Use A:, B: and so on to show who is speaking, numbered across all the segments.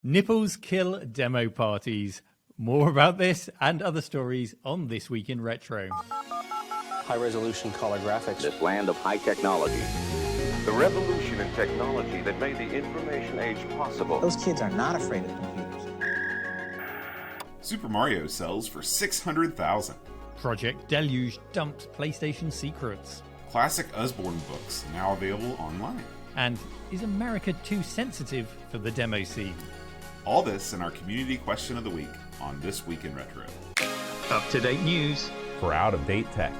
A: Nipples kill demo parties. More about this and other stories on This Week in Retro.
B: High-resolution color graphics.
C: This land of high technology.
D: The revolution in technology that made the information age possible.
E: Those kids are not afraid of computers.
F: Super Mario sells for $600,000.
A: Project Deluge dumps PlayStation secrets.
F: Classic Usborne books now available online.
A: And is America too sensitive for the demo scene?
F: All this in our community question of the week on This Week in Retro.
A: Up-to-date news
G: for out-of-date tech.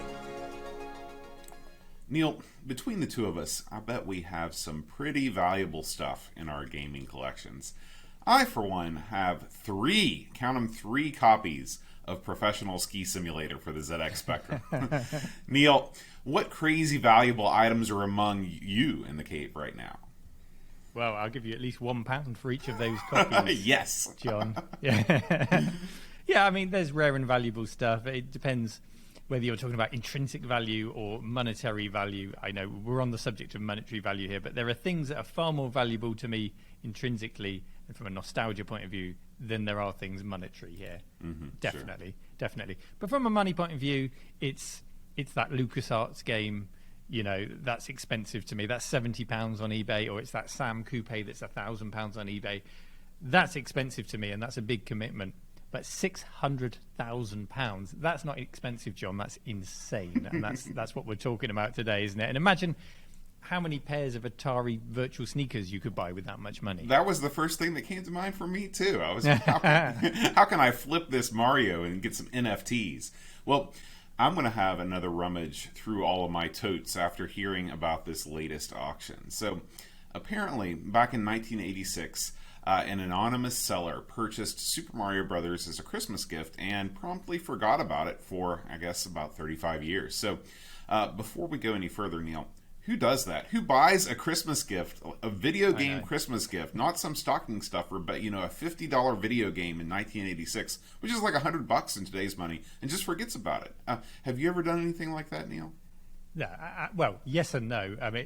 F: Neil, between the two of us, I bet we have some pretty valuable stuff in our gaming collections. I, for one, have three copies of Professional Ski Simulator for the ZX Spectrum. Neil, what crazy valuable items are among you in the cave right now?
A: Well, I'll give you at least £1 for each of those copies.
F: Yes.
A: John. Yeah. Yeah, I mean, there's rare and valuable stuff. It depends whether you're talking about intrinsic value or monetary value. I know we're on the subject of monetary value here, but there are things that are far more valuable to me intrinsically and from a nostalgia point of view than there are things monetary here.
F: Mm-hmm,
A: definitely. But from a money point of view, it's that LucasArts game. You know, that's expensive to me. That's £70 on eBay, or it's that Sam Coupe that's £1,000 on eBay. That's expensive to me, and that's a big commitment. But £600,000, that's not expensive, John. That's insane, and that's what we're talking about today, isn't it? And imagine how many pairs of Atari virtual sneakers you could buy with that much money.
F: That was the first thing that came to mind for me, too. I was, how can I flip this Mario and get some NFTs? Well, I'm going to have another rummage through all of my totes after hearing about this latest auction. So, apparently, back in 1986, an anonymous seller purchased Super Mario Brothers as a Christmas gift and promptly forgot about it for, I guess, about 35 years. So, before we go any further, Neil, who does that? Who buys a Christmas gift, a video game Christmas gift, not some stocking stuffer, but, you know, a $50 video game in 1986, which is like $100 in today's money, and just forgets about it. Have you ever done anything like that, Neil?
A: Yeah, well, yes and no. I mean,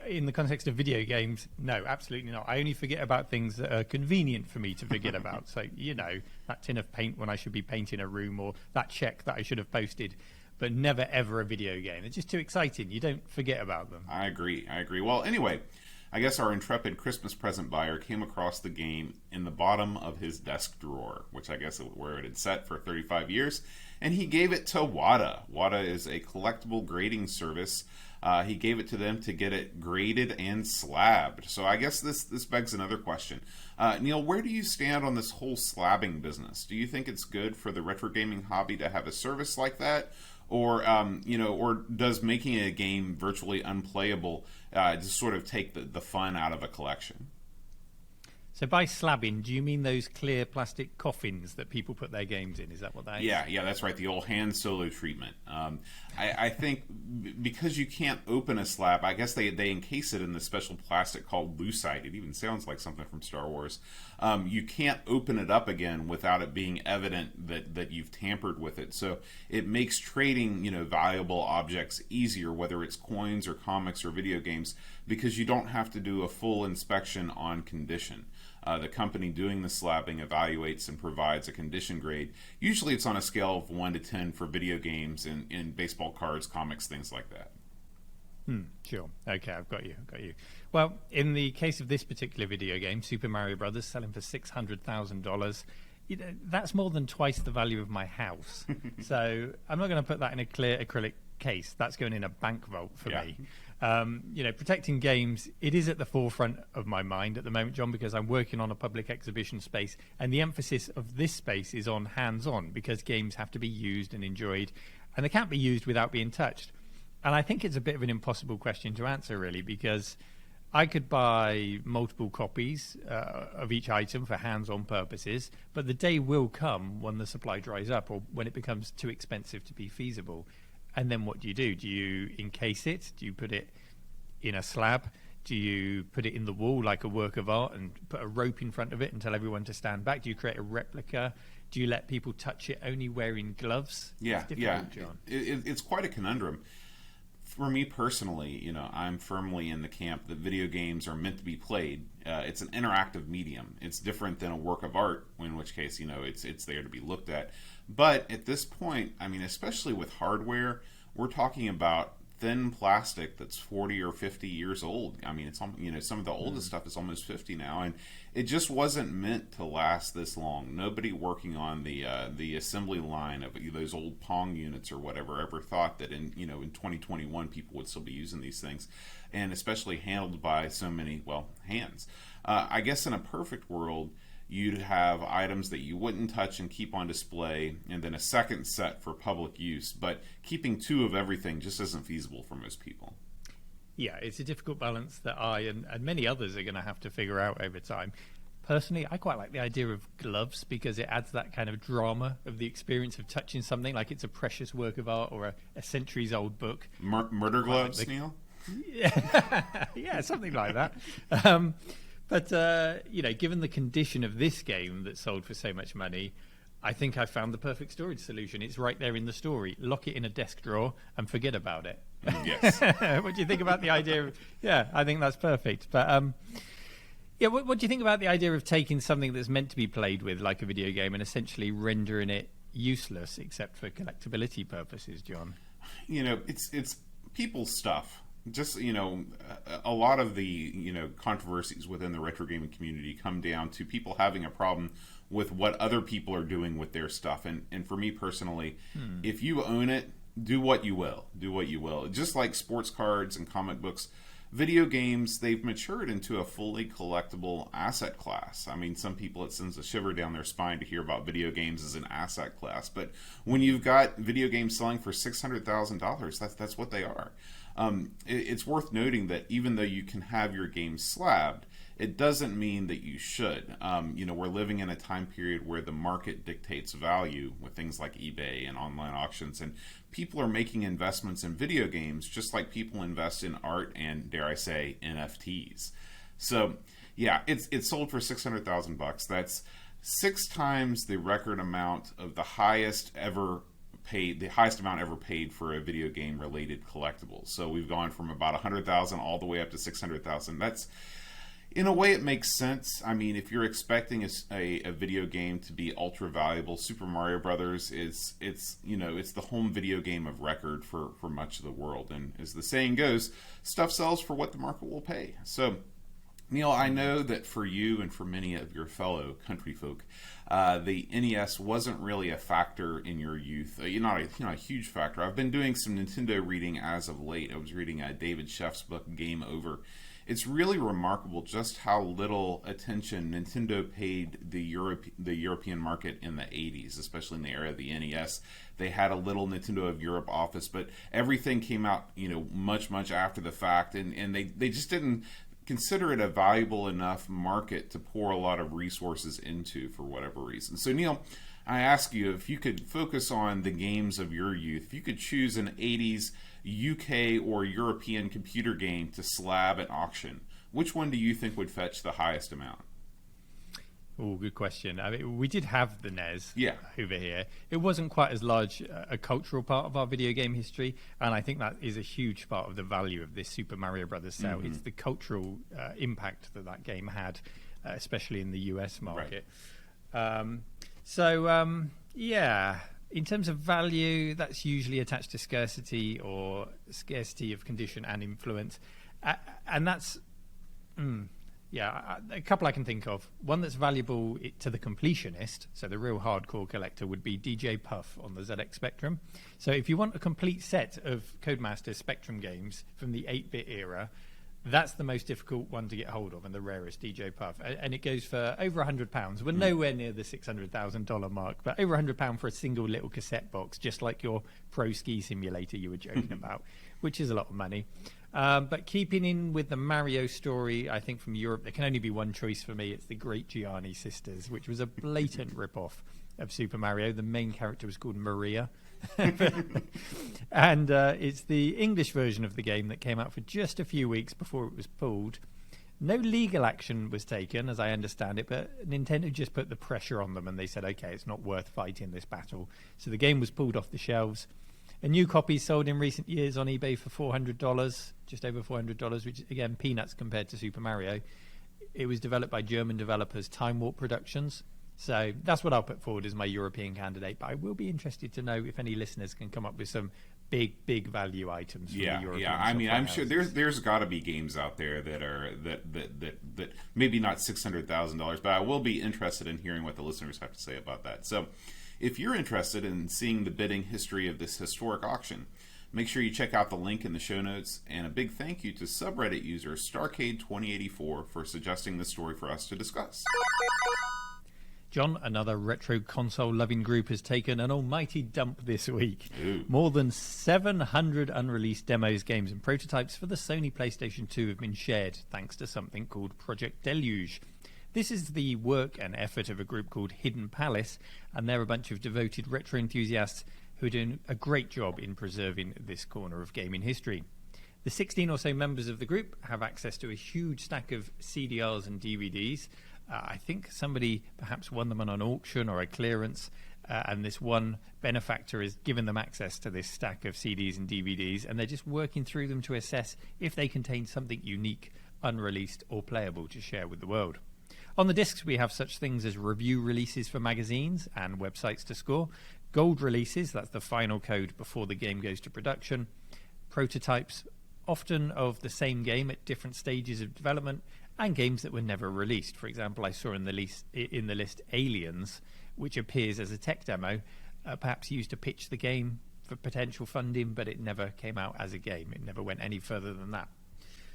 A: in the context of video games, no, absolutely not. I only forget about things that are convenient for me to forget about. So, you know, that tin of paint when I should be painting a room, or that check that I should have posted, but never ever a video game. It's just too exciting. You don't forget about them.
F: I agree. Well, anyway, I guess our intrepid Christmas present buyer came across the game in the bottom of his desk drawer, which I guess is where it had sat for 35 years, and he gave it to WATA. WATA is a collectible grading service. He gave it to them to get it graded and slabbed. So I guess this begs another question. Neil, where do you stand on this whole slabbing business? Do you think it's good for the retro gaming hobby to have a service like that? Or, or does making a game virtually unplayable just sort of take the fun out of a collection?
A: So by slabbing, do you mean those clear plastic coffins that people put their games in? Is that what that is?
F: Yeah, that's right. The old Han Solo treatment. I think because you can't open a slab, I guess they encase it in this special plastic called lucite. It even sounds like something from Star Wars. You can't open it up again without it being evident that you've tampered with it. So it makes trading, valuable objects easier, whether it's coins or comics or video games, because you don't have to do a full inspection on condition. The company doing the slabbing evaluates and provides a condition grade. Usually it's on a scale of 1 to 10 for video games and baseball cards, comics, things like that.
A: Sure. Okay, I've got you. Well, in the case of this particular video game, Super Mario Brothers, selling for $600,000, that's more than twice the value of my house. So I'm not going to put that in a clear acrylic case. That's going in a bank vault for me. Protecting games, it is at the forefront of my mind at the moment, John, because I'm working on a public exhibition space, and the emphasis of this space is on hands-on, because games have to be used and enjoyed, and they can't be used without being touched. And I think it's a bit of an impossible question to answer, really, because I could buy multiple copies of each item for hands-on purposes, but the day will come when the supply dries up or when it becomes too expensive to be feasible. And then what do? Do you encase it? Do you put it in a slab? Do you put it in the wall like a work of art and put a rope in front of it and tell everyone to stand back? Do you create a replica? Do you let people touch it only wearing gloves?
F: Yeah,
A: it's difficult, John.
F: It's quite a conundrum. for me personally, I'm firmly in the camp that video games are meant to be played. It's an interactive medium. It's different than a work of art, in which case, it's there to be looked at. But at this point, I mean, especially with hardware, we're talking about thin plastic that's 40 or 50 years old. I mean, it's some of the oldest stuff is almost 50 now, and it just wasn't meant to last this long. Nobody working on the assembly line of those old Pong units or whatever ever thought that in 2021 people would still be using these things, and especially handled by so many hands. I guess in a perfect world, you'd have items that you wouldn't touch and keep on display, and then a second set for public use. But keeping two of everything just isn't feasible for most people.
A: Yeah, it's a difficult balance that I and many others are going to have to figure out over time. Personally, I quite like the idea of gloves because it adds that kind of drama of the experience of touching something like it's a precious work of art or a centuries-old book.
F: Murder gloves, Neil?
A: Yeah, something like that. But, given the condition of this game that sold for so much money, I think I found the perfect storage solution. It's right there in the story. Lock it in a desk drawer and forget about it.
F: Yes.
A: What do you think about the idea of... Yeah, I think that's perfect. But, what do you think about the idea of taking something that's meant to be played with, like a video game, and essentially rendering it useless except for collectability purposes, John?
F: It's people's stuff. Just, a lot of the, controversies within the retro gaming community come down to people having a problem with what other people are doing with their stuff. And for me personally, if you own it, do what you will. Do what you will. Just like sports cards and comic books, video games, they've matured into a fully collectible asset class. I mean, some people, it sends a shiver down their spine to hear about video games as an asset class. But when you've got video games selling for $600,000, that's what they are. It's worth noting that even though you can have your game slabbed, it doesn't mean that you should. We're living in a time period where the market dictates value with things like eBay and online auctions, and people are making investments in video games just like people invest in art and, dare I say, NFTs. So, yeah, it's sold for $600,000. That's 6 times the record amount of the highest amount ever paid for a video game related collectible. So we've gone from about 100,000 all the way up to 600,000. That's, in a way, it makes sense. I mean, if you're expecting a video game to be ultra valuable, Super Mario Brothers it's the home video game of record for much of the world. And as the saying goes, stuff sells for what the market will pay. So, Neil, I know that for you and for many of your fellow country folk, the NES wasn't really a factor in your youth. Not a huge factor. I've been doing some Nintendo reading as of late. I was reading David Sheff's book, Game Over. It's really remarkable just how little attention Nintendo paid the European market in the 80s, especially in the era of the NES. They had a little Nintendo of Europe office, but everything came out, much, much after the fact, and they just didn't consider it a valuable enough market to pour a lot of resources into for whatever reason. So, Neil, I ask you, if you could focus on the games of your youth, if you could choose an 80s UK or European computer game to slab at auction, which one do you think would fetch the highest amount?
A: Oh, good question. I mean, we did have the NES over here. It wasn't quite as large a cultural part of our video game history, and I think that is a huge part of the value of this Super Mario Brothers sale. Mm-hmm. It's the cultural impact that game had, especially in the US market. Right. In terms of value, that's usually attached to scarcity or scarcity of condition and influence. And that's, a couple I can think of. One that's valuable to the completionist, so the real hardcore collector, would be DJ Puff on the ZX Spectrum. So if you want a complete set of Codemaster Spectrum games from the 8-bit era, that's the most difficult one to get hold of and the rarest, DJ Puff. And it goes for over £100. We're nowhere near the $600,000 mark, but over £100 for a single little cassette box, just like your Pro Ski Simulator you were joking about, which is a lot of money. But keeping in with the Mario story, I think from Europe, there can only be one choice for me. It's the Great Gianni Sisters, which was a blatant rip-off of Super Mario. The main character was called Maria. And it's the English version of the game that came out for just a few weeks before it was pulled. No legal action was taken, as I understand it, but Nintendo just put the pressure on them and they said, okay, it's not worth fighting this battle. So the game was pulled off the shelves. A new copy sold in recent years on eBay for $400, just over $400, which again, peanuts compared to Super Mario. It was developed by German developers Time Warp Productions. So that's what I'll put forward as my European candidate. But I will be interested to know if any listeners can come up with some big value items from the European.
F: Yeah. I mean, I'm
A: houses.
F: sure there's got to be games out there that are that maybe not $600,000, but I will be interested in hearing what the listeners have to say about that. So, if you're interested in seeing the bidding history of this historic auction, make sure you check out the link in the show notes. And a big thank you to subreddit user Starcade2084 for suggesting this story for us to discuss.
A: John, another retro console loving group has taken an almighty dump this week.
F: Ooh.
A: More than 700 unreleased demos, games and prototypes for the Sony PlayStation 2 have been shared thanks to something called Project Deluge. This is the work and effort of a group called Hidden Palace, and they're a bunch of devoted retro enthusiasts who are doing a great job in preserving this corner of gaming history. The 16 or so members of the group have access to a huge stack of CDRs and DVDs. I think somebody perhaps won them on an auction or a clearance, and this one benefactor has given them access to this stack of CDs and DVDs, and they're just working through them to assess if they contain something unique, unreleased or playable to share with the world. On the discs, we have such things as review releases for magazines and websites to score, gold releases, that's the final code before the game goes to production, prototypes, often of the same game at different stages of development, and games that were never released. For example, I saw in the list Aliens, which appears as a tech demo, perhaps used to pitch the game for potential funding, but it never came out as a game. It never went any further than that.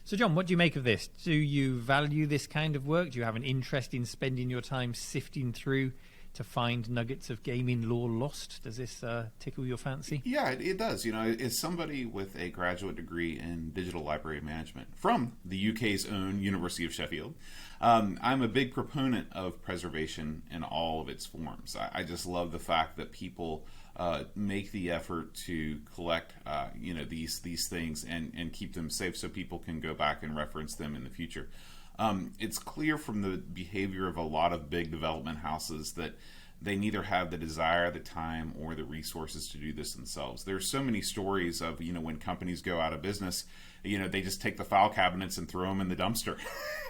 A: So, John, what do you make of this? Do you value this kind of work? Do you have an interest in spending your time sifting through to find nuggets of gaming lore lost? Does this tickle your fancy?
F: Yeah, it does. You know, as somebody with a graduate degree in digital library management from the UK's own University of Sheffield, I'm a big proponent of preservation in all of its forms. I just love the fact that people make the effort to collect, these things and keep them safe so people can go back and reference them in the future. It's clear from the behavior of a lot of big development houses that they neither have the desire, the time, or the resources to do this themselves. There's so many stories of, when companies go out of business, they just take the file cabinets and throw them in the dumpster.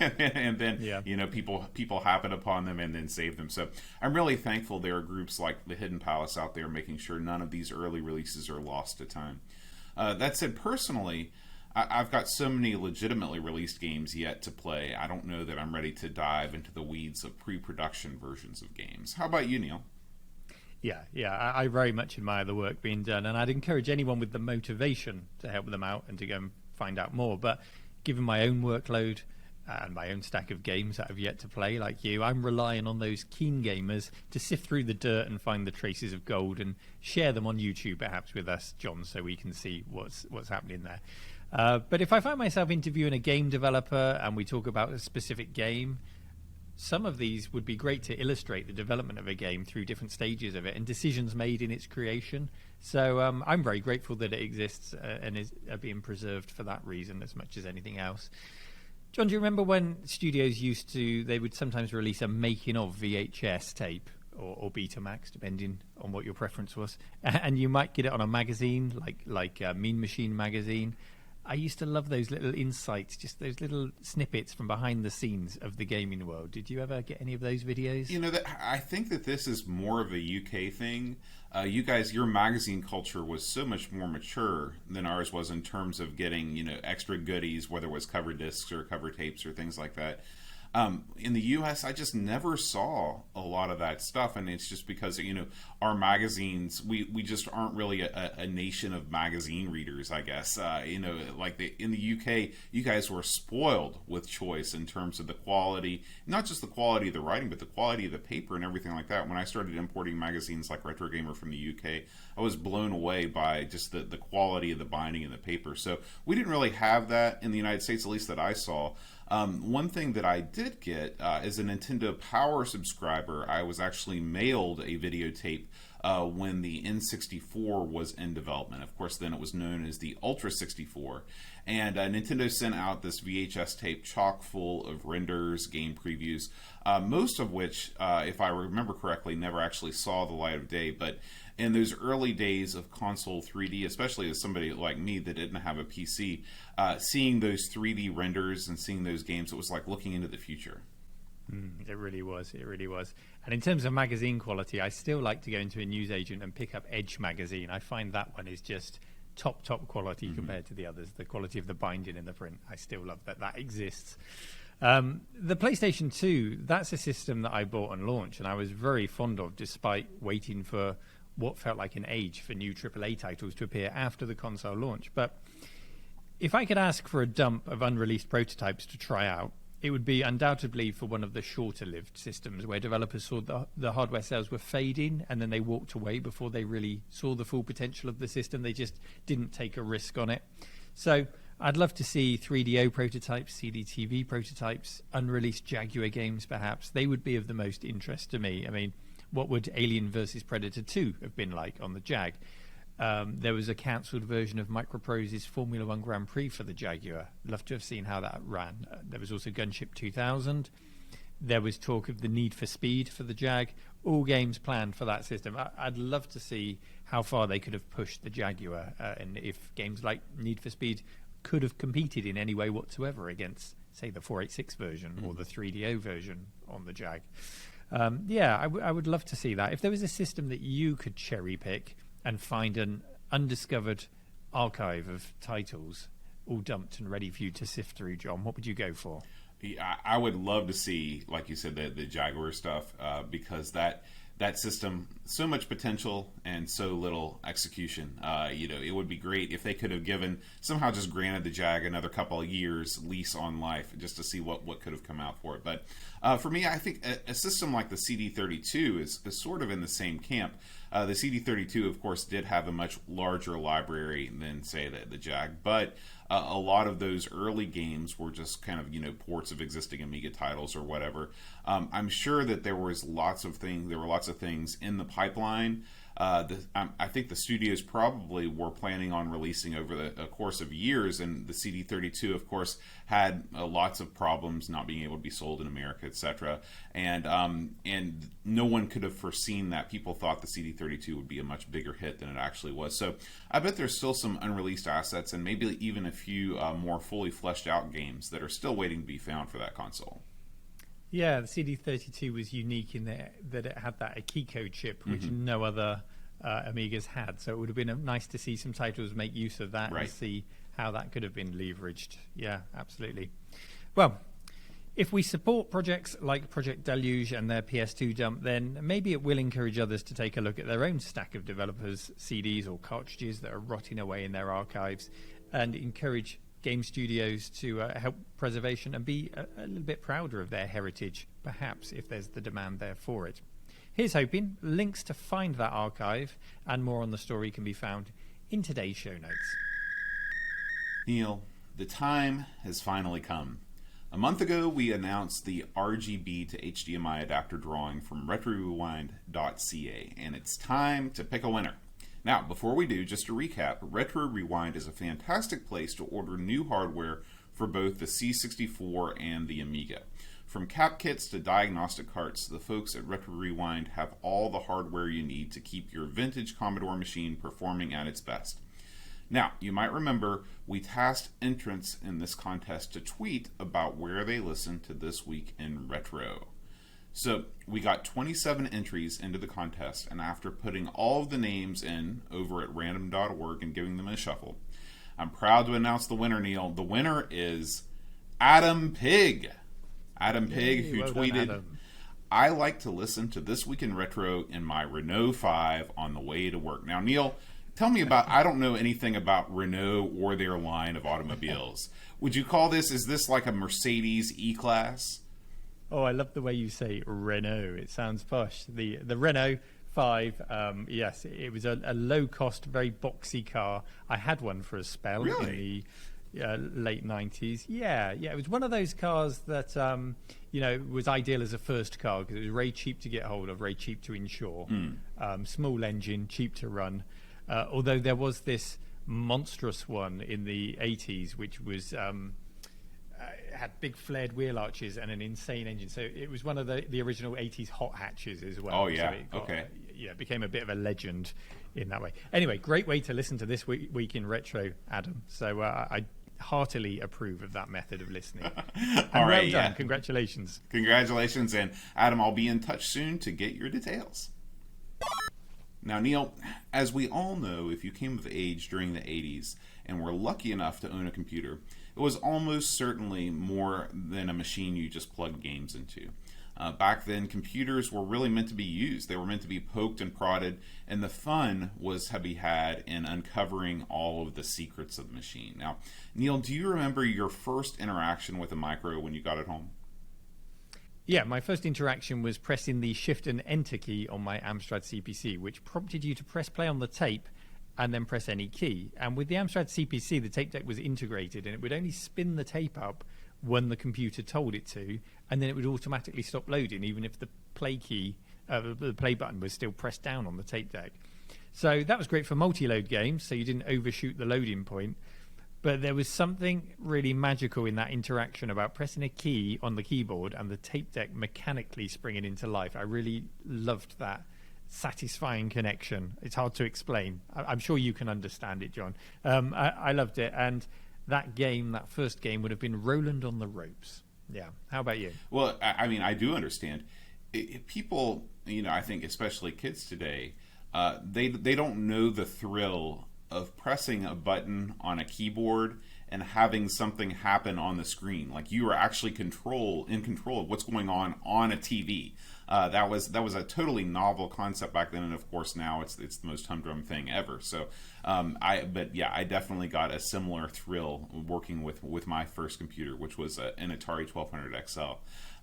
F: and then, people happen upon them and then save them. So I'm really thankful there are groups like the Hidden Palace out there making sure none of these early releases are lost to time. That said, personally, I've got so many legitimately released games yet to play. I don't know that I'm ready to dive into the weeds of pre-production versions of games. How about you, Neil?
A: Yeah, I very much admire the work being done, and I'd encourage anyone with the motivation to help them out and to go and find out more. But given my own workload and my own stack of games that I've yet to play, like you, I'm relying on those keen gamers to sift through the dirt and find the traces of gold and share them on YouTube, perhaps with us, John, so we can see what's happening there. But if I find myself interviewing a game developer and we talk about a specific game, some of these would be great to illustrate the development of a game through different stages of it and decisions made in its creation. So I'm very grateful that it exists and is being preserved for that reason as much as anything else. John, do you remember when studios they would sometimes release a making of VHS tape or Betamax, depending on what your preference was, and you might get it on a magazine like Mean Machine magazine. I used to love those little insights, just those little snippets from behind the scenes of the gaming world. Did you ever get any of those videos?
F: I think that this is more of a UK thing. You guys, your magazine culture was so much more mature than ours was in terms of getting, extra goodies, whether it was cover discs or cover tapes or things like that. In the U.S., I just never saw a lot of that stuff, and it's just because our magazines, we just aren't really a nation of magazine readers, I guess. In the U.K., you guys were spoiled with choice in terms of the quality, not just the quality of the writing, but the quality of the paper and everything like that. When I started importing magazines like Retro Gamer from the U.K., I was blown away by just the quality of the binding and the paper. So we didn't really have that in the United States, at least that I saw. One thing that I did get as a Nintendo Power subscriber, I was actually mailed a videotape when the N64 was in development. Of course, then it was known as the Ultra 64. And Nintendo sent out this VHS tape chock full of renders, game previews, most of which, if I remember correctly, never actually saw the light of day. But in those early days of console 3D, especially as somebody like me that didn't have a PC, seeing those 3D renders and seeing those games, it was like looking into the future.
A: It really was. It really was. And in terms of magazine quality, I still like to go into a newsagent and pick up Edge magazine. I find that one is just top quality compared to the others. The quality of the binding and the print, I still love that exists. The PlayStation 2, that's a system that I bought and launched, and I was very fond of, despite waiting for what felt like an age for new AAA titles to appear after the console launch. But if I could ask for a dump of unreleased prototypes to try out, it would be undoubtedly for one of the shorter-lived systems where developers saw the hardware sales were fading and then they walked away before they really saw the full potential of the system. They just didn't take a risk on it. So I'd love to see 3DO prototypes, CDTV prototypes, unreleased Jaguar games perhaps. They would be of the most interest to me. I mean, what would Alien vs Predator 2 have been like on the Jag? There was a cancelled version of Microprose's Formula One Grand Prix for the Jaguar. Love to have seen how that ran. There was also Gunship 2000. There was talk of the Need for Speed for the Jag. All games planned for that system. I'd love to see how far they could have pushed the Jaguar, and if games like Need for Speed could have competed in any way whatsoever against, say, the 486 version or the 3DO version on the Jag. I would love to see that. If there was a system that you could cherry pick and find an undiscovered archive of titles all dumped and ready for you to sift through, John, what would you go for?
F: Yeah, I would love to see, like you said, the Jaguar stuff, because that system, so much potential and so little execution. It would be great if they could have somehow just granted the Jag another couple of years lease on life just to see what could have come out for it. But for me, I think a system like the CD32 is sort of in the same camp. The CD32, of course, did have a much larger library than, say, the Jag, but a lot of those early games were just kind of, ports of existing Amiga titles or whatever. I'm sure that there were lots of things in the pipeline. I think the studios probably were planning on releasing over the course of years, and the CD32, of course, had lots of problems not being able to be sold in America, etc. And no one could have foreseen that. People thought the CD32 would be a much bigger hit than it actually was. So I bet there's still some unreleased assets and maybe even a few more fully fleshed out games that are still waiting to be found for that console.
A: Yeah, the CD32 was unique in that it had that Akiko chip, which no other Amigas had. So it would have been nice to see some titles make use of that and see how that could have been leveraged. Yeah, absolutely. Well, if we support projects like Project Deluge and their PS2 dump, then maybe it will encourage others to take a look at their own stack of developers' CDs or cartridges that are rotting away in their archives, and encourage game studios to help preservation and be a little bit prouder of their heritage, perhaps, if there's the demand there for it. Here's hoping. Links to find that archive and more on the story can be found in today's show notes.
F: Neil, the time has finally come. A month ago, we announced the RGB to HDMI adapter drawing from RetroRewind.ca, and it's time to pick a winner. Now, before we do, just to recap, Retro Rewind is a fantastic place to order new hardware for both the C64 and the Amiga. From cap kits to diagnostic carts, the folks at Retro Rewind have all the hardware you need to keep your vintage Commodore machine performing at its best. Now, you might remember we tasked entrants in this contest to tweet about where they listen to This Week in Retro. So we got 27 entries into the contest, and after putting all of the names in over at random.org and giving them a shuffle, I'm proud to announce the winner, Neil. The winner is Adam Pig. Adam Pig, who tweeted, I like to listen to This Week in Retro in my Renault 5 on the way to work. Now, Neil, tell me about, I don't know anything about Renault or their line of automobiles. Would you call is this like a Mercedes E-Class?
A: Oh, I love the way you say Renault. It sounds posh. The Renault 5, yes, it was a low-cost, very boxy car. I had one for a spell in the late 90s. Yeah, it was one of those cars that was ideal as a first car because it was very cheap to get hold of, very cheap to insure, small engine, cheap to run. Although there was this monstrous one in the 80s which was had big flared wheel arches and an insane engine. So it was one of the original 80s hot hatches as well.
F: Oh yeah,
A: so
F: okay.
A: It became a bit of a legend in that way. Anyway, great way to listen to this week in retro, Adam. So I heartily approve of that method of listening.
F: All right,
A: well done. Congratulations.
F: Congratulations, and Adam, I'll be in touch soon to get your details. Now, Neil, as we all know, if you came of age during the 80s and were lucky enough to own a computer, it was almost certainly more than a machine you just plugged games into. Back then, computers were really meant to be used. They were meant to be poked and prodded, and the fun was to be had in uncovering all of the secrets of the machine. Now, Neil, do you remember your first interaction with a micro when you got it home?
A: Yeah, my first interaction was pressing the Shift and Enter key on my Amstrad CPC, which prompted you to press play on the tape and then press any key. And with the Amstrad CPC, the tape deck was integrated, and it would only spin the tape up when the computer told it to, and then it would automatically stop loading, even if the play key, the play button was still pressed down on the tape deck. So that was great for multi-load games, so you didn't overshoot the loading point. But there was something really magical in that interaction about pressing a key on the keyboard and the tape deck mechanically springing into life. I really loved that satisfying connection. It's hard to explain. I'm sure you can understand it, John. I loved it. And that first game, would have been Roland on the Ropes. Yeah. How about you?
F: Well, I mean, I do understand. People, I think especially kids today, they don't know the thrill of pressing a button on a keyboard and having something happen on the screen. Like you are actually in control of what's going on a TV. That was a totally novel concept back then, and of course now it's the most humdrum thing ever. So, I definitely got a similar thrill working with my first computer, which was an Atari 1200 XL.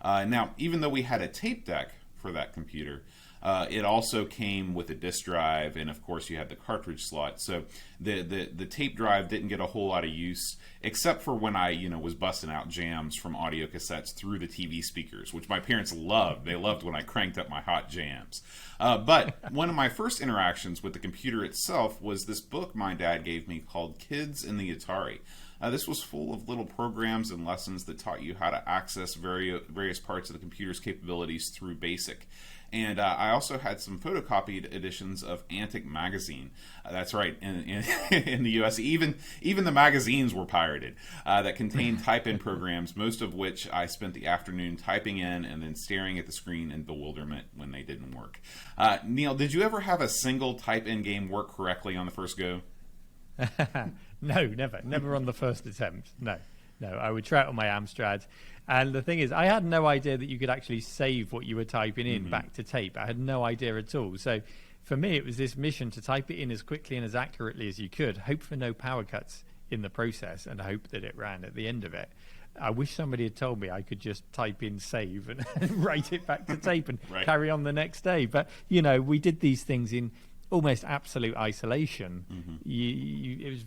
F: Now, even though we had a tape deck for that computer, it also came with a disk drive, and of course you had the cartridge slot. So the tape drive didn't get a whole lot of use, except for when I was busting out jams from audio cassettes through the TV speakers, which my parents loved. They loved when I cranked up my hot jams. But one of my first interactions with the computer itself was this book my dad gave me called Kids in the Atari. This was full of little programs and lessons that taught you how to access various parts of the computer's capabilities through BASIC. And I also had some photocopied editions of Antic magazine. That's right, in the U.S. Even the magazines were pirated that contained type-in programs, most of which I spent the afternoon typing in and then staring at the screen in bewilderment when they didn't work. Neil, did you ever have a single type-in game work correctly on the first go?
A: No, never on the first attempt. No, I would try it on my Amstrad. And the thing is, I had no idea that you could actually save what you were typing in back to tape. I had no idea at all. So for me, it was this mission to type it in as quickly and as accurately as you could, hope for no power cuts in the process, and hope that it ran at the end of it. I wish somebody had told me I could just type in save and write it back to tape and carry on the next day. But, we did these things in almost absolute isolation. It was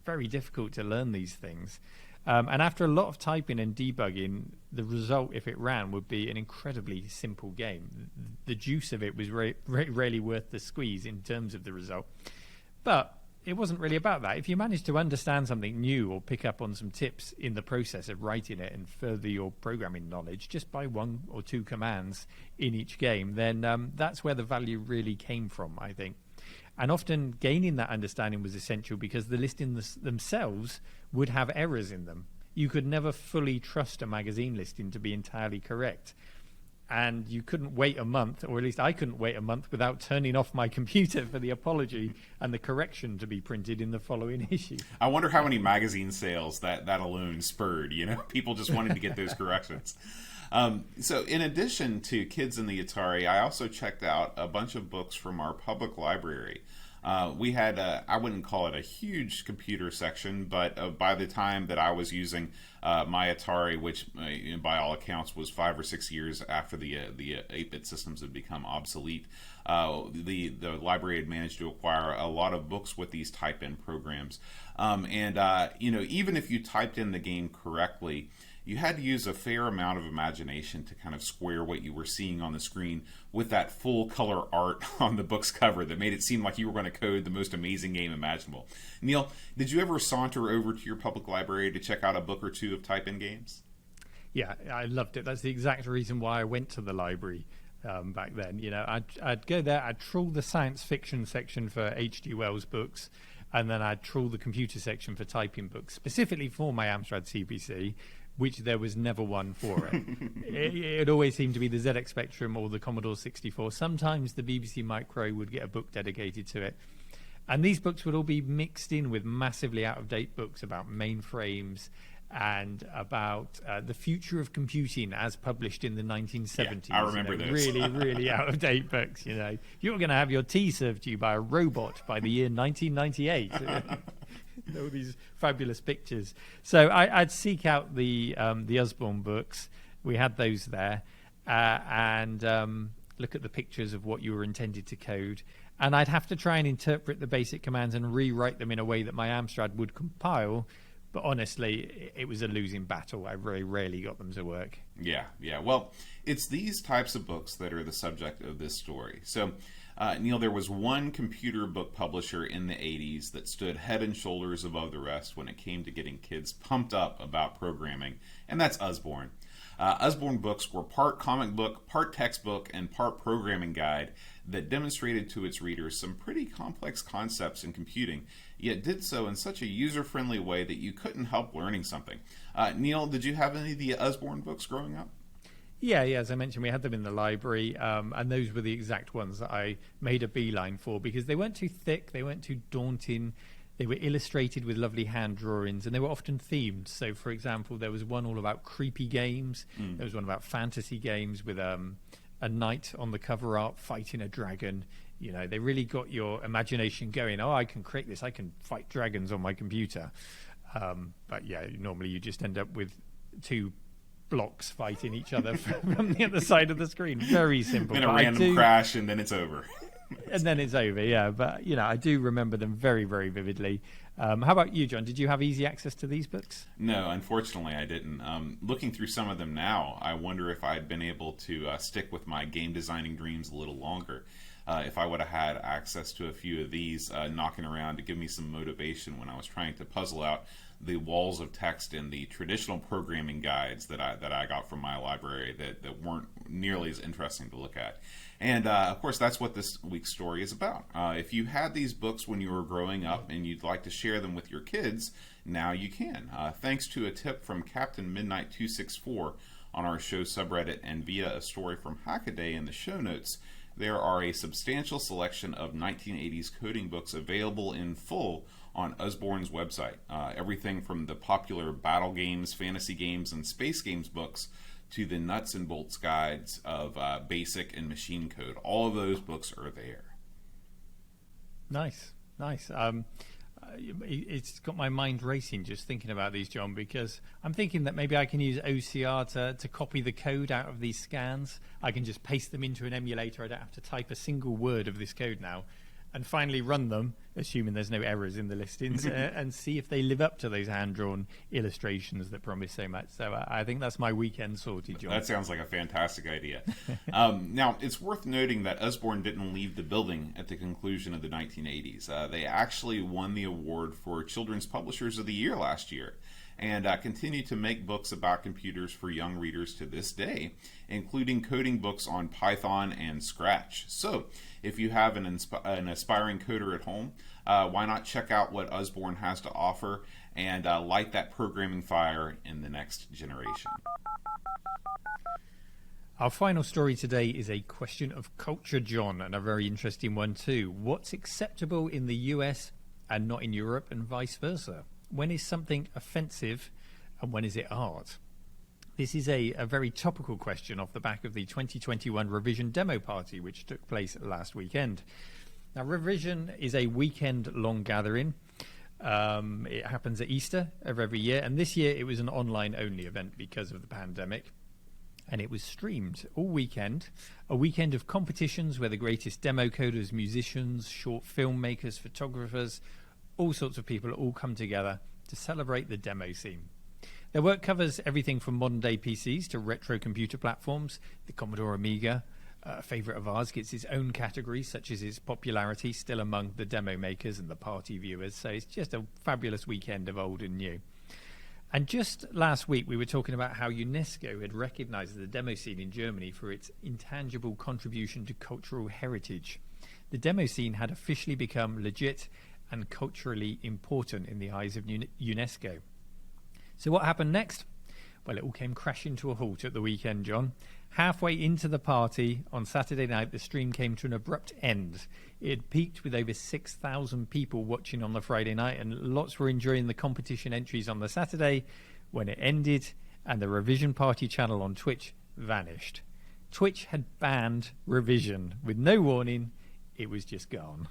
A: very difficult to learn these things. And after a lot of typing and debugging, the result, if it ran, would be an incredibly simple game. The juice of it was really worth the squeeze in terms of the result. But it wasn't really about that. If you managed to understand something new or pick up on some tips in the process of writing it and further your programming knowledge just by one or two commands in each game, then that's where the value really came from, I think. And often gaining that understanding was essential because the listings themselves would have errors in them. You could never fully trust a magazine listing to be entirely correct. And you couldn't wait a month, or at least I couldn't wait a month, without turning off my computer for the apology and the correction to be printed in the following issue.
F: I wonder how many magazine sales that alone spurred. People just wanted to get those corrections. So in addition to Kids in the Atari, I also checked out a bunch of books from our public library. We had, I wouldn't call it a huge computer section, but by the time that I was using my Atari, which by all accounts was 5 or 6 years after the 8-bit systems had become obsolete, the library had managed to acquire a lot of books with these type-in programs. Even if you typed in the game correctly, you had to use a fair amount of imagination to kind of square what you were seeing on the screen with that full color art on the book's cover that made it seem like you were going to code the most amazing game imaginable. Neil, did you ever saunter over to your public library to check out a book or two of type-in games?
A: Yeah, I loved it. That's the exact reason why I went to the library back then. I'd go there, I'd trawl the science fiction section for H.G. Wells books, and then I'd trawl the computer section for typing books, specifically for my Amstrad CPC, which there was never one for it. It always seemed to be the ZX Spectrum or the Commodore 64. Sometimes the BBC Micro would get a book dedicated to it. And these books would all be mixed in with massively out-of-date books about mainframes and about the future of computing as published in the 1970s.
F: Yeah, I remember those.
A: Really, really out-of-date books. You were going to have your tea served to you by a robot by the year 1998. All these fabulous pictures. So I'd seek out the Usborne books. We had those there, and look at the pictures of what you were intended to code. And I'd have to try and interpret the basic commands and rewrite them in a way that my Amstrad would compile. But honestly, it was a losing battle. I very rarely got them to work.
F: Yeah. Well, it's these types of books that are the subject of this story. So, Neil, there was one computer book publisher in the 80s that stood head and shoulders above the rest when it came to getting kids pumped up about programming, and that's Usborne. Usborne books were part comic book, part textbook, and part programming guide that demonstrated to its readers some pretty complex concepts in computing, yet did so in such a user-friendly way that you couldn't help learning something. Neil, did you have any of the Usborne books growing up?
A: Yeah, as I mentioned, we had them in the library, and those were the exact ones that I made a beeline for because they weren't too thick, they weren't too daunting, they were illustrated with lovely hand drawings, and they were often themed. So, for example, there was one all about creepy games, there was one about fantasy games with a knight on the cover art fighting a dragon. They really got your imagination going. Oh, I can create this, I can fight dragons on my computer. But yeah, normally you just end up with two blocks fighting each other from the other side of the screen. Very simple.
F: Then a random crash, and then it's over.
A: And then it's over, yeah. But, I do remember them very, very vividly. How about you, John? Did you have easy access to these books?
F: No, unfortunately I didn't. Looking through some of them now, I wonder if I'd been able to stick with my game designing dreams a little longer. If I would have had access to a few of these knocking around to give me some motivation when I was trying to puzzle out the walls of text in the traditional programming guides that I got from my library that weren't nearly as interesting to look at. And of course, that's what this week's story is about. If you had these books when you were growing up and you'd like to share them with your kids, now you can. Thanks to a tip from Captain Midnight 264 on our show subreddit and via a story from Hackaday in the show notes, there are a substantial selection of 1980s coding books available in full on Usborne's website. Everything from the popular battle games, fantasy games, and space games books to the nuts and bolts guides of basic and machine code. All of those books are there.
A: Nice. It's got my mind racing just thinking about these, John, because I'm thinking that maybe I can use OCR to copy the code out of these scans. I can just paste them into an emulator. I don't have to type a single word of this code now, and finally run them, assuming there's no errors in the listings, and see if they live up to those hand-drawn illustrations that promise so much. So I think that's my weekend sorted, John.
F: That sounds like a fantastic idea. Now, it's worth noting that Usborne didn't leave the building at the conclusion of the 1980s. They actually won the award for Children's Publishers of the Year last year, and continue to make books about computers for young readers to this day, including coding books on Python and Scratch. So, if you have an aspiring coder at home, why not check out what Usborne has to offer and light that programming fire in the next generation.
A: Our final story today is a question of culture, John, and a very interesting one too. What's acceptable in the US and not in Europe, and vice versa? When is something offensive and when is it art? This is a very topical question off the back of the 2021 Revision Demo Party, which took place last weekend. Now, Revision is a weekend-long gathering. It happens at Easter of every year, and this year it was an online-only event because of the pandemic. And it was streamed all weekend, a weekend of competitions where the greatest demo coders, musicians, short filmmakers, photographers, all sorts of people all come together to celebrate the demo scene. Their work covers everything from modern-day PCs to retro computer platforms. The Commodore Amiga, a favourite of ours, gets its own category, such as its popularity still among the demo makers and the party viewers. So it's just a fabulous weekend of old and new. And just last week, we were talking about how UNESCO had recognised the demo scene in Germany for its intangible contribution to cultural heritage. The demo scene had officially become legit and culturally important in the eyes of UNESCO. So what happened next? Well, it all came crashing to a halt at the weekend, John. Halfway into the party on Saturday night, the stream came to an abrupt end. It had peaked with over 6,000 people watching on the Friday night, and lots were enjoying the competition entries on the Saturday when it ended, and the Revision Party channel on Twitch vanished. Twitch had banned Revision. With no warning, it was just gone.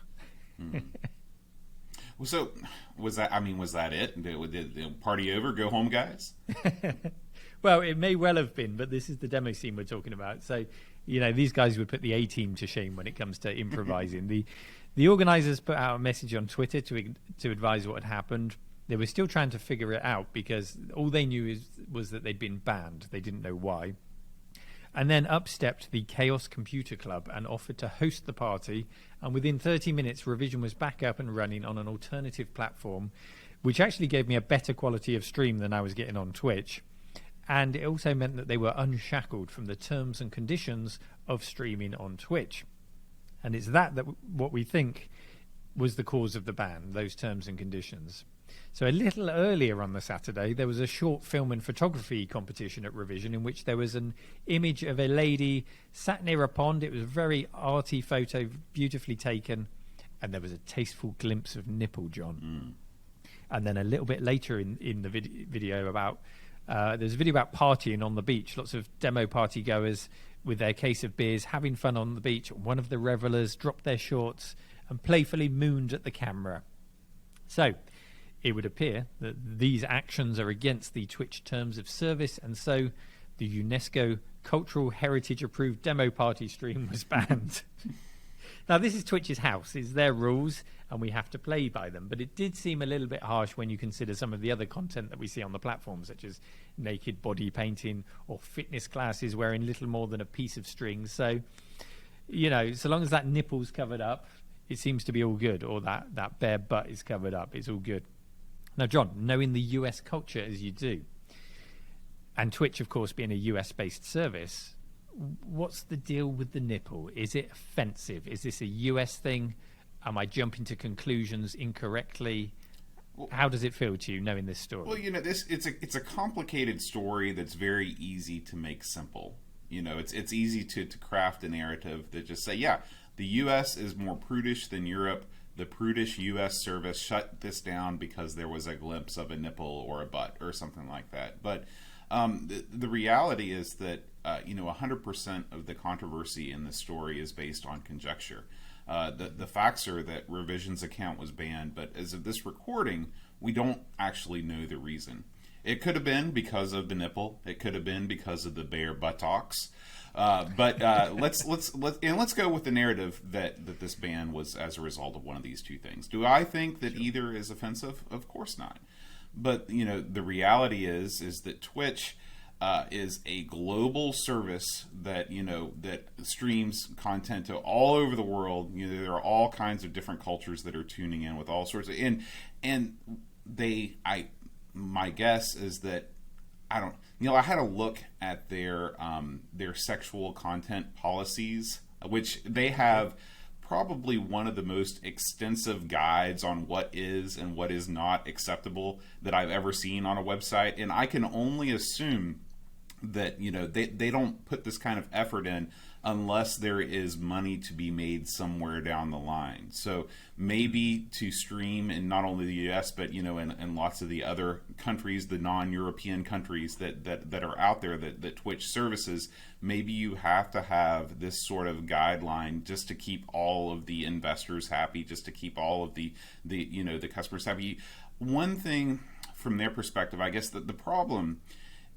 F: So, was that it? Did the party over? Go home, guys?
A: Well, it may well have been, but this is the demo scene we're talking about. So, these guys would put the A-team to shame when it comes to improvising. The organisers put out a message on Twitter to advise what had happened. They were still trying to figure it out because all they knew was that they'd been banned. They didn't know why. And then up stepped the Chaos Computer Club and offered to host the party. And within 30 minutes, Revision was back up and running on an alternative platform, which actually gave me a better quality of stream than I was getting on Twitch. And it also meant that they were unshackled from the terms and conditions of streaming on Twitch. And it's that what we think was the cause of the ban, those terms and conditions. So a little earlier on the Saturday, there was a short film and photography competition at Revision in which there was an image of a lady sat near a pond. It was a very arty photo, beautifully taken, and there was a tasteful glimpse of nipple, John. And then a little bit later in the video about there's a video about partying on the beach, lots of demo party goers with their case of beers having fun on the beach. One of the revelers dropped their shorts and playfully mooned at the camera. So it would appear that these actions are against the Twitch terms of service, and so the UNESCO Cultural Heritage approved demo party stream was banned. Now, this is Twitch's house. It's their rules, and we have to play by them. But it did seem a little bit harsh when you consider some of the other content that we see on the platform, such as naked body painting or fitness classes wearing little more than a piece of string. So, so long as that nipple's covered up, it seems to be all good, or that bare butt is covered up, it's all good. Now, John, knowing the US culture as you do, and Twitch, of course, being a US-based service, what's the deal with the nipple? Is it offensive? Is this a US thing? Am I jumping to conclusions incorrectly? How does it feel to you knowing this story?
F: Well, it's a complicated story that's very easy to make simple. It's easy to craft a narrative that just say, yeah, the US is more prudish than Europe. The prudish U.S. service shut this down because there was a glimpse of a nipple or a butt or something like that. But the reality is that 100% of the controversy in this story is based on conjecture. The facts are that Revision's account was banned, but as of this recording, we don't actually know the reason. It could have been because of the nipple. It could have been because of the bare buttocks. But let's go with the narrative that this ban was as a result of one of these two things. Do I think that either is offensive? Of course not. But the reality is that Twitch is a global service that that streams content to all over the world. There are all kinds of different cultures that are tuning in with all sorts of and my guess is that I had a look at their sexual content policies, which they have probably one of the most extensive guides on what is and what is not acceptable that I've ever seen on a website. And I can only assume that they don't put this kind of effort in unless there is money to be made somewhere down the line. So maybe to stream in not only the US, but in lots of the other countries, the non-European countries that are out there that Twitch services, maybe you have to have this sort of guideline just to keep all of the investors happy, just to keep all of the customers happy. One thing from their perspective, I guess that the problem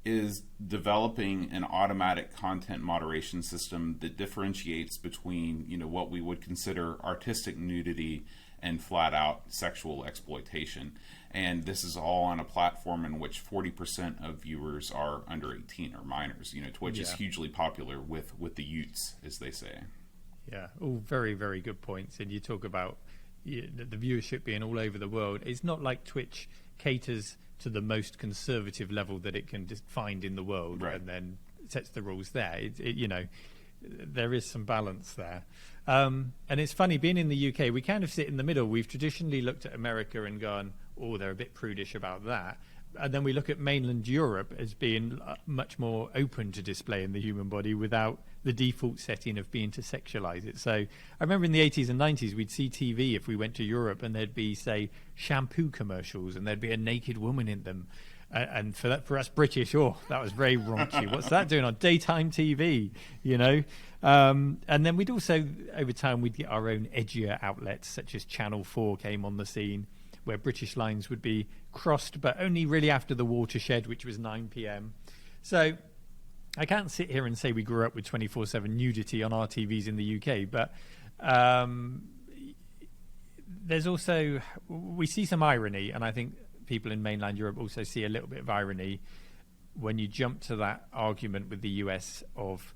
F: is developing an automatic content moderation system that differentiates between what we would consider artistic nudity and flat out sexual exploitation. And this is all on a platform in which 40% of viewers are under 18 or minors. Twitch is hugely popular with the youths, as they say.
A: Yeah, all very, very good points. And you talk about the viewership being all over the world. It's not like Twitch caters to the most conservative level that it can just find in the world,
F: right,
A: and then sets the rules there. There is some balance there. And it's funny, being in the UK, we kind of sit in the middle. We've traditionally looked at America and gone, oh, they're a bit prudish about that. And then we look at mainland Europe as being much more open to displaying the human body without the default setting of being to sexualize it. So I remember in the 80s and 90s, we'd see TV if we went to Europe, and there'd be, say, shampoo commercials, and there'd be a naked woman in them. And for us British, that was very raunchy. What's that doing on daytime TV? And then we'd also, over time, we'd get our own edgier outlets, such as Channel 4 came on the scene, where British lines would be crossed, but only really after the watershed, which was 9 p.m. So I can't sit here and say we grew up with 24/7 nudity on our TVs in the UK, but there's also, we see some irony, and I think people in mainland Europe also see a little bit of irony when you jump to that argument with the US of,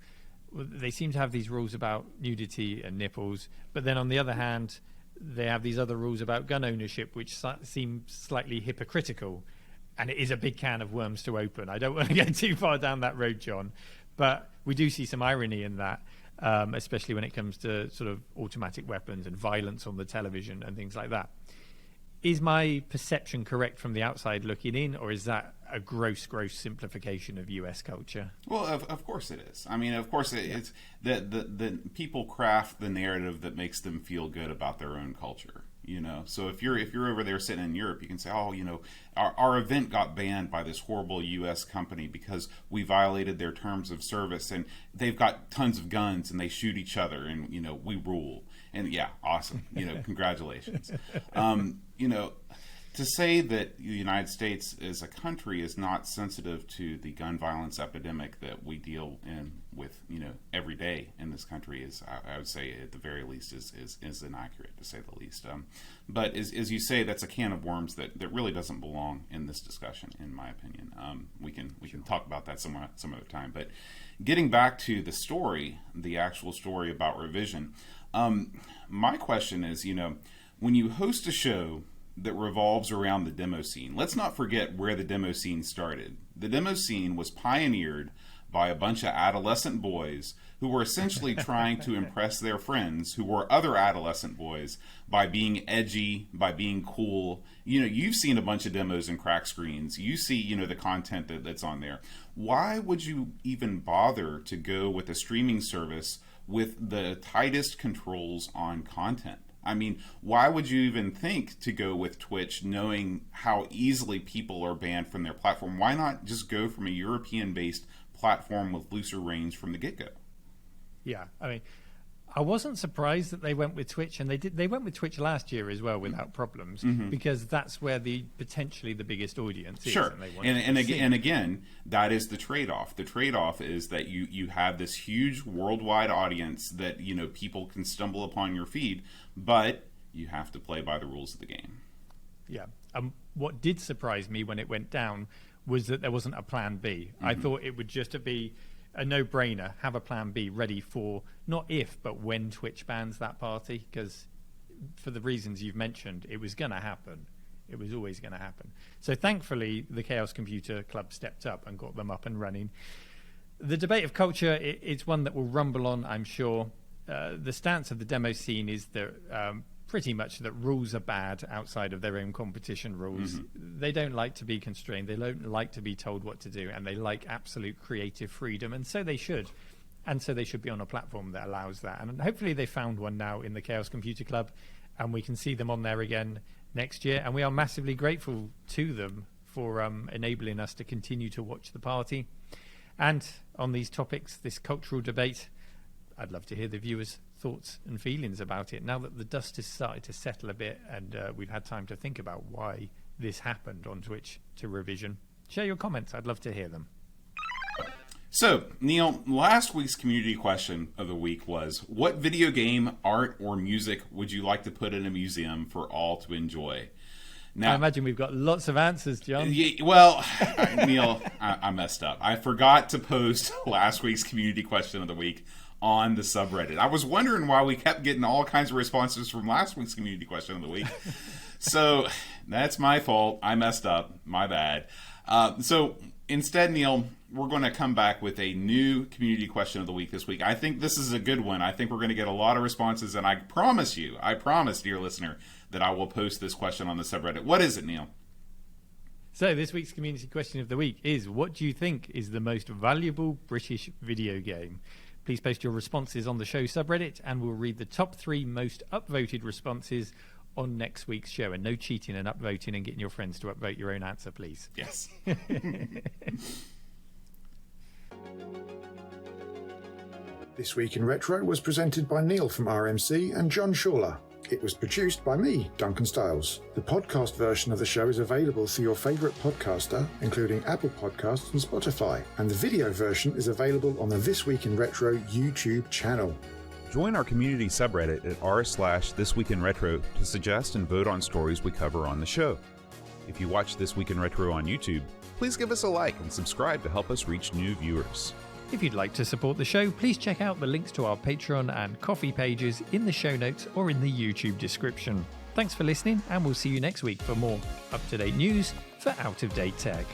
A: they seem to have these rules about nudity and nipples, but then on the other hand, they have these other rules about gun ownership, which seem slightly hypocritical. And it is a big can of worms to open. I don't want to get too far down that road, John. But we do see some irony in that, especially when it comes to sort of automatic weapons and violence on the television and things like that. Is my perception correct from the outside looking in, or is that a gross simplification of US culture?
F: Well, of course it is. I mean, of course it's the people craft the narrative that makes them feel good about their own culture. So if you're over there sitting in Europe, you can say, our event got banned by this horrible U.S. company because we violated their terms of service, and they've got tons of guns and they shoot each other, and we rule. And yeah, awesome. Congratulations. To say that the United States as a country is not sensitive to the gun violence epidemic that we deal with every day in this country is, I would say, at the very least, is inaccurate, to say the least. But as you say, that's a can of worms that really doesn't belong in this discussion, in my opinion. We can talk about that some other time. But getting back to the story, the actual story about Revision, my question is, when you host a show that revolves around the demo scene, let's not forget where the demo scene started. The demo scene was pioneered by a bunch of adolescent boys who were essentially trying to impress their friends who were other adolescent boys by being edgy, by being cool. You've seen a bunch of demos and crack screens. You see, the content that's on there. Why would you even bother to go with a streaming service with the tightest controls on content? I mean, why would you even think to go with Twitch knowing how easily people are banned from their platform? Why not just go from a European-based platform with looser reins from the get-go?
A: Yeah, I mean, I wasn't surprised that they went with Twitch, and they went with Twitch last year as well without problems, because that's where potentially the biggest audience is.
F: Sure, and again, that is the trade-off. The trade-off is that you have this huge worldwide audience that people can stumble upon your feed, but you have to play by the rules of the game.
A: Yeah, what did surprise me when it went down was that there wasn't a plan B. I thought it would just be a no-brainer, have a plan B ready for not if, but when Twitch bans that party, because for the reasons you've mentioned, it was going to happen. It was always going to happen. So thankfully, the Chaos Computer Club stepped up and got them up and running. The debate of culture, it's one that will rumble on, I'm sure. The stance of the demo scene is that pretty much that rules are bad outside of their own competition rules. They don't like to be constrained. They don't like to be told what to do, and they like absolute creative freedom, and so they should. And so they should be on a platform that allows that. And hopefully they found one now in the Chaos Computer Club, and we can see them on there again next year. And we are massively grateful to them for enabling us to continue to watch the party. And on these topics, this cultural debate, I'd love to hear the viewers' thoughts and feelings about it. Now that the dust has started to settle a bit and we've had time to think about why this happened on Twitch to Revision, share your comments. I'd love to hear them.
F: So, Neil, last week's community question of the week was, what video game, art, or music would you like to put in a museum for all to enjoy? Now,
A: I imagine we've got lots of answers, John.
F: Well, Neil, I messed up. I forgot to post last week's community question of the week on the subreddit. I was wondering why we kept getting all kinds of responses from last week's community question of the week. So that's my fault. I messed up. My bad. So instead, Neil, we're going to come back with a new community question of the week this week. I think this is a good one. I think we're going to get a lot of responses, and I promise, dear listener, that I will post this question on the subreddit. What is it, Neil?
A: So this week's community question of the week is, what do you think is the most valuable British video game? Please post your responses on the show subreddit, and we'll read the top 3 most upvoted responses on next week's show. And no cheating and upvoting and getting your friends to upvote your own answer, please.
F: Yes.
C: This Week in Retro was presented by Neil from RMC and John Schaller. It was produced by me, Duncan Stiles. The podcast version of the show is available through your favourite podcaster, including Apple Podcasts and Spotify. And the video version is available on the This Week in Retro YouTube channel.
G: Join our community subreddit at r/thisweekinretro to suggest and vote on stories we cover on the show. If you watch This Week in Retro on YouTube, please give us a like and subscribe to help us reach new viewers.
A: If you'd like to support the show, please check out the links to our Patreon and Ko-fi pages in the show notes or in the YouTube description. Thanks for listening, and we'll see you next week for more up-to-date news for out-of-date tech.